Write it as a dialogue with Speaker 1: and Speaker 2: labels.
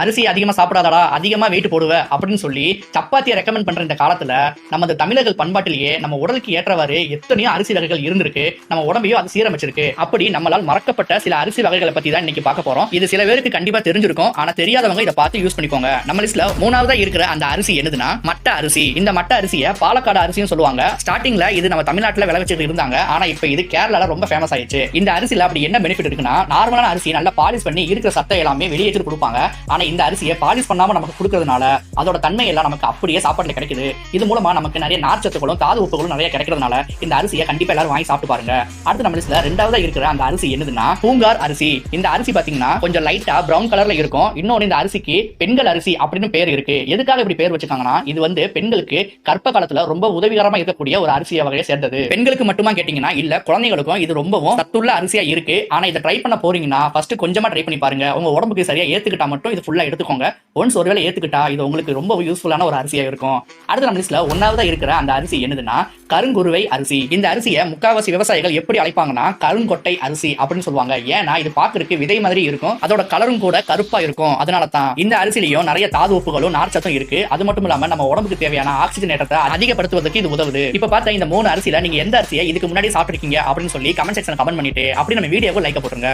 Speaker 1: அரிசி அதிகமா சாப்பிடாதடா, அதிகமா வெயிட் போடுவ அப்படின்னு சொல்லி சப்பாத்தியை ரெக்கமெண்ட் பண்ற இந்த காலத்துல நமது தமிழர்கள் பண்பாட்டிலேயே நம்ம உடலுக்கு ஏற்றவாறு எத்தனையோ அரிசி வகைகள் இருந்திருக்கு. நம்ம உடம்பையும் அது சீரமைச்சிருக்கு. அப்படி நம்மளால் மறக்கப்பட்ட சில அரிசி வகைகளை பத்தி தான் இன்னைக்கு பார்க்க போறோம். இது சில பேருக்கு கண்டிப்பா தெரிஞ்சிருக்கும். ஆனா தெரியாதவங்க இதை பார்த்து யூஸ் பண்ணிக்கோங்க. நம்ம லிஸ்ட்ல மூணாவதா இருக்கிற அந்த அரிசி என்னதுன்னா மட்ட அரிசி. இந்த மட்ட அரிசியை பாலக்காடு அரிசியும் சொல்லுவாங்க. ஸ்டார்டிங்ல இது நம்ம தமிழ்நாட்டுல விளைவிச்சிட்டு இருந்தாங்க. ஆனா இப்ப இது கேரளால ரொம்ப ஃபேமஸ் ஆயிடுச்சு. இந்த அரிசியில அப்படி என்ன பெனிஃபிட் இருக்குன்னா, நார்மலான அரிசி நல்லா பாலிஷ் பண்ணி இருக்கிற சத்தை எல்லாமே வெளியேற்றி கொடுப்பாங்க. ஆனா இந்த அரிசியை பாலிஷ் பண்ணாம நமக்கு கொடுக்கறதுனால அதோட தன்மை எல்லாம் நமக்கு அப்படியே சாப்பாட்டுல கிடைக்குது. இது மூலமா நமக்கு நிறைய நார்ச்சத்துகளும் தாது உப்புகளும் நிறைய கிடைக்கிறதுனால இந்த அரிசியை கண்டிப்பா எல்லாரும் வாங்கி சாப்பிட்டு பாருங்க. அடுத்து நம்ம லிஸ்ட்ல ரெண்டாவதா இருக்கிற அந்த அரிசி என்னதுன்னா பூங்கார் அரிசி. இந்த அரிசி பாத்தீங்கன்னா கொஞ்சம் லைட்டா பிரவுன் கலர்ல இருக்கும். இன்னொன்னு இந்த அரிசிக்கு பெண்கள் அரிசி அப்படின்னு பேர் இருக்கு. எதுக்காக இப்படி பேர் வச்சிருக்காங்கன்னா, இது வந்து பெண்களுக்கு கர்ப்ப காலத்துல ரொம்ப உதவிகரமா இருக்கக்கூடிய ஒரு அரிசிய வகையை சேர்ந்தது. பெண்களுக்கு மட்டுமா கேட்டீங்கன்னா இல்ல, குழந்தைகளுக்கும் இது ரொம்பவும் சத்துள்ள அரிசியா இருக்கு. ஆனா இதை ட்ரை பண்ண போறீங்கன்னா ஃபர்ஸ்ட் கொஞ்சமா ட்ரை பண்ணி பாருங்க. உங்க உடம்புக்கு சரியா ஏத்துக்கிட்டா மட்டும் இது ஃபுல்லா எடுத்துக்கோங்க. ஒன்ஸ் ஒருவேளை ஏத்துக்கிட்டா இது உங்களுக்கு ரொம்ப யூஸ்ஃபுல்லான ஒரு அரிசியா இருக்கும். அடுத்து நம்ம லிஸ்ட்ல ஒன்னாவதா இருக்கிற அந்த அரிசி என்னதுன்னா கருங்குருவை அரிசி. இந்த அரிசியை முக்காவாசி விவசாயிகள் எப்படி அழைப்பாங்கன்னா கருங்கொட்டை அரிசி அப்படின்னு சொல்லுவாங்க. ஏன்னா இது பாக்குறதுக்கு விதை மாதிரி இருக்கும், அதோட கலரும் கூட கருப்பா இருக்கும். அதனால தான் இந்த அரிசிலையும் நிறைய தாது உப்புகளும் நார்ச்சத்தும் இருக்கு. அது மட்டும் இல்லாம நம்ம உடம்புக்கு தேவையான ஆக்சிஜன் ஏற்றத்தை அதிகப்படுத்துவதற்கு இது உதவுது. இப்ப பார்த்தா இந்த மூணு அரிசியில நீங்க எந்த அரிசியை இதுக்கு முன்னாடி சாப்பிட்டுருக்கீங்க அப்படின்னு சொல்லி கமெண்ட் செக்ஷன் கமெண்ட் பண்ணிட்டு அப்படி நம்ம வீடியோவை லைக் போட்டுருங்க.